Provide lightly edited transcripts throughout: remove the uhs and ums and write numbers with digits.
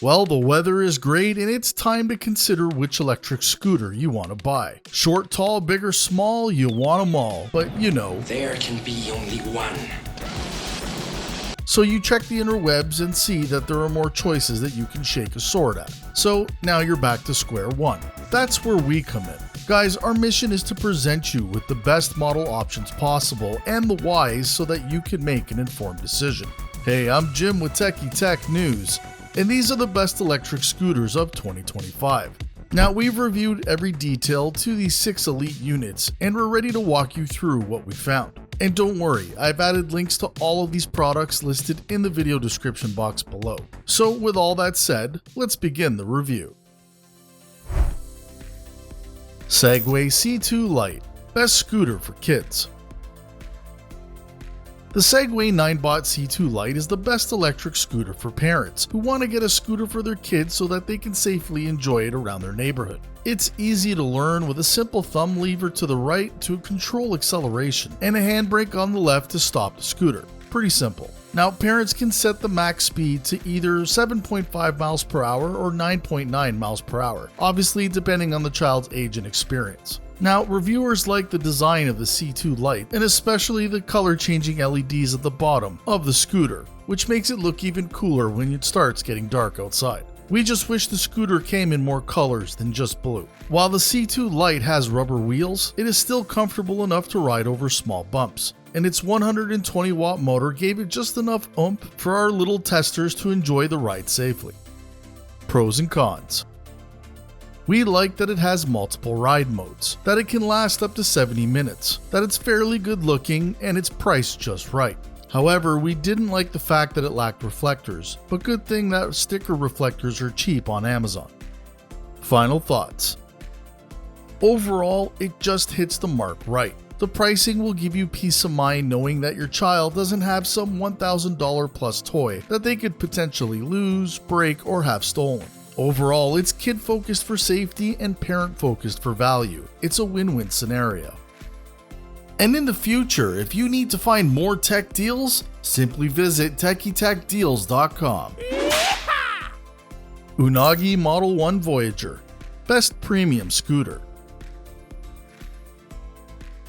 Well, the weather is great and it's time to consider which electric scooter you want to buy. Short, tall, big or small, you want them all, but you know. There can be only one. So you check the interwebs and see that there are more choices that you can shake a sword at. So now you're back to square one. That's where we come in. Guys, our mission is to present you with the best model options possible and the whys so that you can make an informed decision. Hey, I'm Jim with Techie Tech News, and these are the best electric scooters of 2025. Now, we've reviewed every detail to these 6 elite units, and we're ready to walk you through what we found. And don't worry, I've added links to all of these products listed in the video description box below. So with all that said, let's begin the review. Segway C2 Lite, best scooter for kids. The Segway 9Bot C2 Lite is the best electric scooter for parents who want to get a scooter for their kids so that they can safely enjoy it around their neighborhood. It's easy to learn with a simple thumb lever to the right to control acceleration and a handbrake on the left to stop the scooter. Pretty simple. Now, parents can set the max speed to either 7.5 miles per hour or 9.9 miles per hour, obviously depending on the child's age and experience. Now, reviewers like the design of the C2 Lite, and especially the color-changing LEDs at the bottom of the scooter, which makes it look even cooler when it starts getting dark outside. We just wish the scooter came in more colors than just blue. While the C2 Lite has rubber wheels, it is still comfortable enough to ride over small bumps, and its 120-watt motor gave it just enough oomph for our little testers to enjoy the ride safely. Pros and cons. We like that it has multiple ride modes, that it can last up to 70 minutes, that it's fairly good looking, and it's priced just right. However, we didn't like the fact that it lacked reflectors, but good thing that sticker reflectors are cheap on Amazon. Final thoughts. Overall, it just hits the mark right. The pricing will give you peace of mind knowing that your child doesn't have some $1,000 plus toy that they could potentially lose, break, or have stolen. Overall, it's kid-focused for safety and parent-focused for value. It's a win-win scenario. And in the future, if you need to find more tech deals, simply visit TechieTechDeals.com. Unagi Model 1 Voyager, best premium scooter.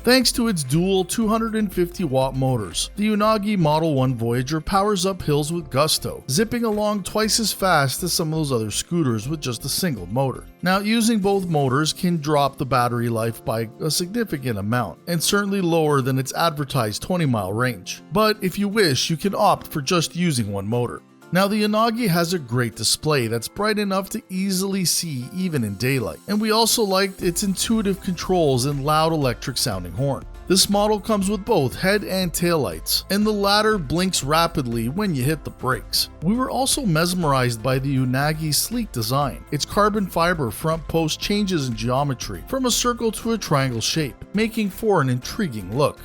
Thanks to its dual 250-watt motors, the Unagi Model 1 Voyager powers up hills with gusto, zipping along twice as fast as some of those other scooters with just a single motor. Now, using both motors can drop the battery life by a significant amount, and certainly lower than its advertised 20-mile range. But if you wish, you can opt for just using one motor. Now, the Unagi has a great display that's bright enough to easily see even in daylight, and we also liked its intuitive controls and loud electric sounding horn. This model comes with both head and tail lights, and the latter blinks rapidly when you hit the brakes. We were also mesmerized by the Unagi's sleek design. Its carbon fiber front post changes in geometry from a circle to a triangle shape, making for an intriguing look.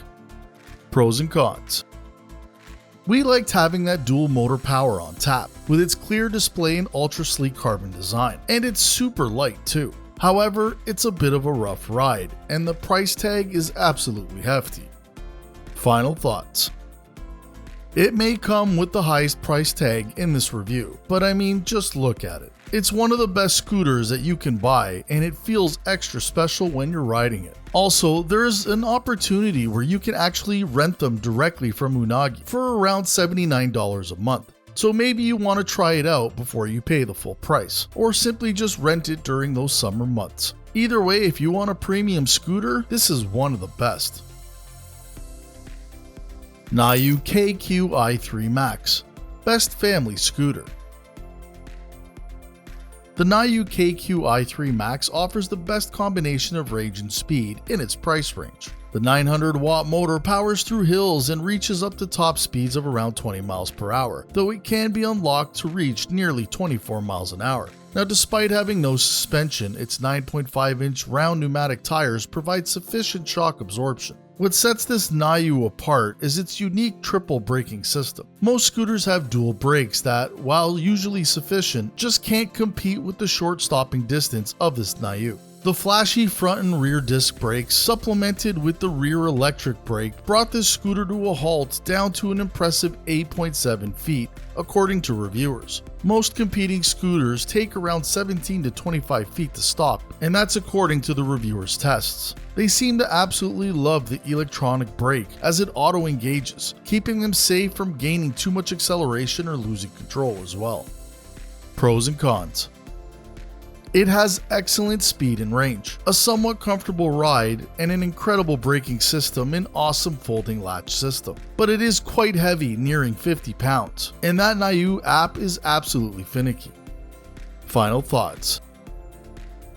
Pros and cons. We liked having that dual motor power on tap, with its clear display and ultra sleek carbon design, and it's super light too. However, it's a bit of a rough ride, and the price tag is absolutely hefty. Final thoughts. It may come with the highest price tag in this review, but I mean, just look at it. It's one of the best scooters that you can buy, and it feels extra special when you're riding it. Also, there's an opportunity where you can actually rent them directly from Unagi for around $79 a month. So maybe you want to try it out before you pay the full price, or simply just rent it during those summer months. Either way, if you want a premium scooter, this is one of the best. Nayu KQ i3 Max, best family scooter. The Nayu KQ i3 Max offers the best combination of range and speed in its price range. The 900-watt motor powers through hills and reaches up to top speeds of around 20 miles per hour, though it can be unlocked to reach nearly 24 miles an hour. Now, despite having no suspension, its 9.5-inch round pneumatic tires provide sufficient shock absorption. What sets this Nayu apart is its unique triple braking system. Most scooters have dual brakes that, while usually sufficient, just can't compete with the short stopping distance of this Nayu. The flashy front and rear disc brakes, supplemented with the rear electric brake, brought this scooter to a halt down to an impressive 8.7 feet, according to reviewers. Most competing scooters take around 17 to 25 feet to stop, and that's according to the reviewers' tests. They seem to absolutely love the electronic brake as it auto-engages, keeping them safe from gaining too much acceleration or losing control as well. Pros and cons. It has excellent speed and range, a somewhat comfortable ride, and an incredible braking system and awesome folding latch system. But it is quite heavy, nearing 50 pounds, and that Nayu app is absolutely finicky. Final thoughts.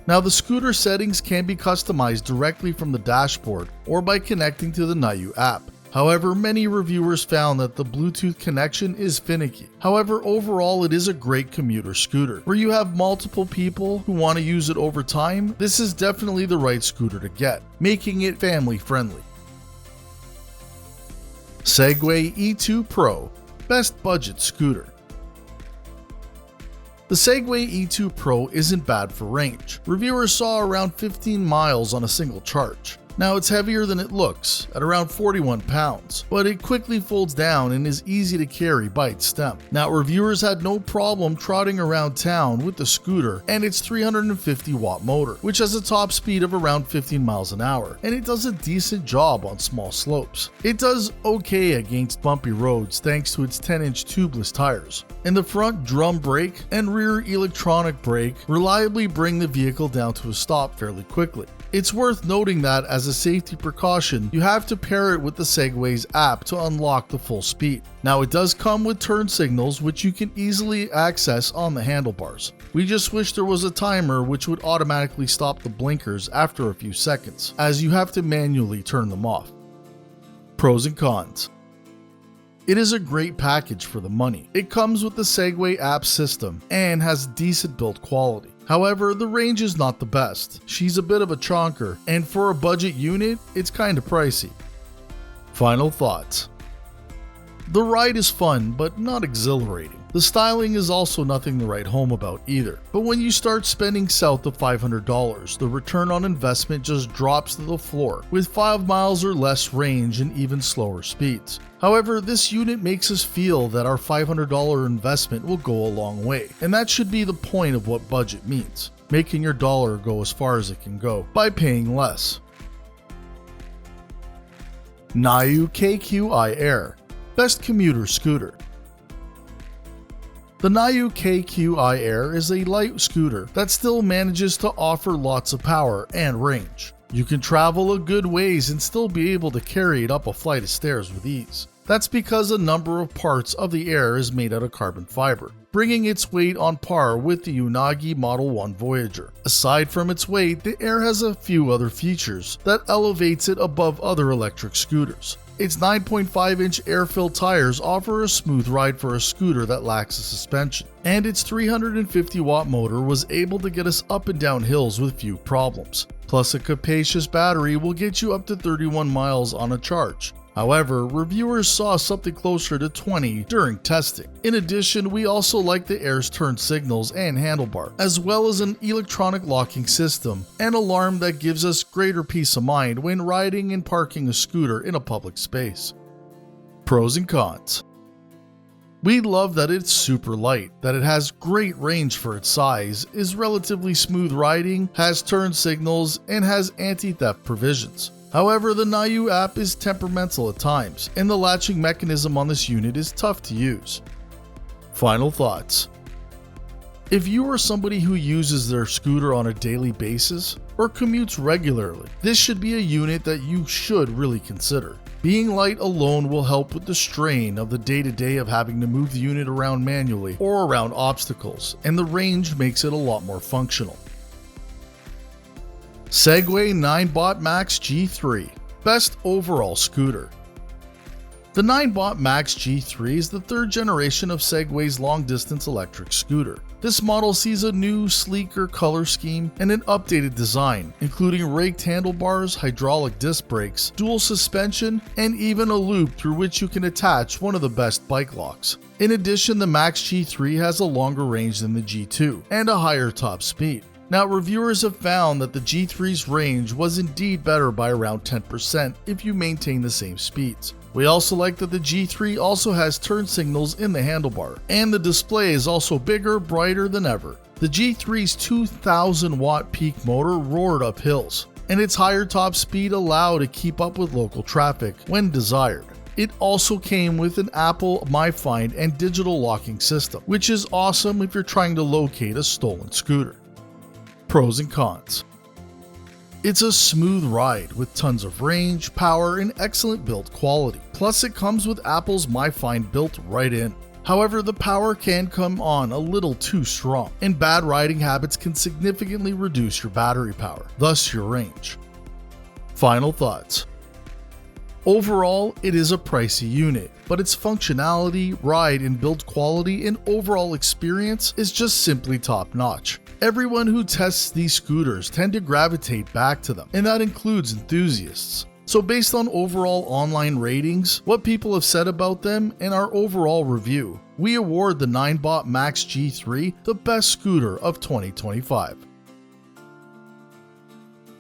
Now, the scooter settings can be customized directly from the dashboard or by connecting to the Nayu app. However, many reviewers found that the Bluetooth connection is finicky. However, overall it is a great commuter scooter. Where you have multiple people who want to use it over time, this is definitely the right scooter to get, making it family friendly. Segway E2 Pro, best budget scooter. The Segway E2 Pro isn't bad for range. Reviewers saw around 15 miles on a single charge. Now, it's heavier than it looks, at around 41 pounds, but it quickly folds down and is easy to carry by its stem. Now, reviewers had no problem trotting around town with the scooter and its 350 watt motor, which has a top speed of around 15 miles an hour, and it does a decent job on small slopes. It does okay against bumpy roads thanks to its 10-inch tubeless tires, and the front drum brake and rear electronic brake reliably bring the vehicle down to a stop fairly quickly. It's worth noting that as a safety precaution, you have to pair it with the Segway's app to unlock the full speed. Now, it does come with turn signals which you can easily access on the handlebars. We just wish there was a timer which would automatically stop the blinkers after a few seconds, as you have to manually turn them off. Pros and cons. It is a great package for the money. It comes with the Segway app system and has decent build quality. However, the range is not the best. She's a bit of a chonker, and for a budget unit, it's kinda pricey. Final thoughts. The ride is fun, but not exhilarating. The styling is also nothing to write home about either. But when you start spending south of $500, the return on investment just drops to the floor, with 5 miles or less range and even slower speeds. However, this unit makes us feel that our $500 investment will go a long way, and that should be the point of what budget means, making your dollar go as far as it can go by paying less. Nayu KQi Air, best commuter scooter. The Nayu KQi Air is a light scooter that still manages to offer lots of power and range. You can travel a good ways and still be able to carry it up a flight of stairs with ease. That's because a number of parts of the Air is made out of carbon fiber, bringing its weight on par with the Unagi Model 1 Voyager. Aside from its weight, the Air has a few other features that elevates it above other electric scooters. Its 9.5-inch air-filled tires offer a smooth ride for a scooter that lacks a suspension, and its 350-watt motor was able to get us up and down hills with few problems. Plus, a capacious battery will get you up to 31 miles on a charge. However, reviewers saw something closer to 20 during testing. In addition, we also like the Air's turn signals and handlebar, as well as an electronic locking system and alarm that gives us greater peace of mind when riding and parking a scooter in a public space. Pros and cons. We love that it's super light, that it has great range for its size, is relatively smooth riding, has turn signals, and has anti-theft provisions. However, the Nayu app is temperamental at times, and the latching mechanism on this unit is tough to use. Final thoughts. If you are somebody who uses their scooter on a daily basis or commutes regularly, this should be a unit that you should really consider. Being light alone will help with the strain of the day-to-day of having to move the unit around manually or around obstacles, and the range makes it a lot more functional. Segway 9Bot Max G3, best overall scooter. The 9Bot Max G3 is the third generation of Segway's long-distance electric scooter. This model sees a new, sleeker color scheme and an updated design, including raked handlebars, hydraulic disc brakes, dual suspension, and even a loop through which you can attach one of the best bike locks. In addition, the Max G3 has a longer range than the G2 and a higher top speed. Now, reviewers have found that the G3's range was indeed better by around 10% if you maintain the same speeds. We also like that the G3 also has turn signals in the handlebar, and the display is also bigger, brighter than ever. The G3's 2000 watt peak motor roared up hills, and its higher top speed allowed to keep up with local traffic when desired. It also came with an Apple MyFind and digital locking system, which is awesome if you're trying to locate a stolen scooter. Pros and cons. It's a smooth ride with tons of range, power, and excellent build quality. Plus, it comes with Apple's MyFind built right in. However, the power can come on a little too strong, and bad riding habits can significantly reduce your battery power, thus your range. Final thoughts. Overall, it is a pricey unit, but its functionality, ride and build quality, and overall experience is just simply top-notch. Everyone who tests these scooters tend to gravitate back to them, and that includes enthusiasts. So based on overall online ratings, what people have said about them, and our overall review, we award the Ninebot Max G3 the best scooter of 2025.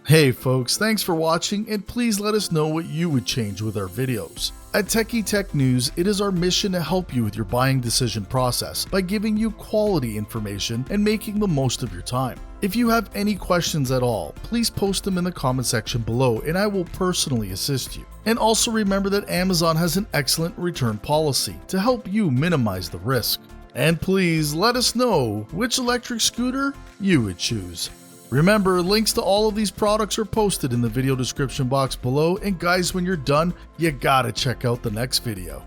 Hey folks, thanks for watching, and please let us know what you would change with our videos. At Techie Tech News, it is our mission to help you with your buying decision process by giving you quality information and making the most of your time. If you have any questions at all, please post them in the comment section below and I will personally assist you. And also remember that Amazon has an excellent return policy to help you minimize the risk. And please let us know which electric scooter you would choose. Remember, links to all of these products are posted in the video description box below, and guys, when you're done, you gotta check out the next video.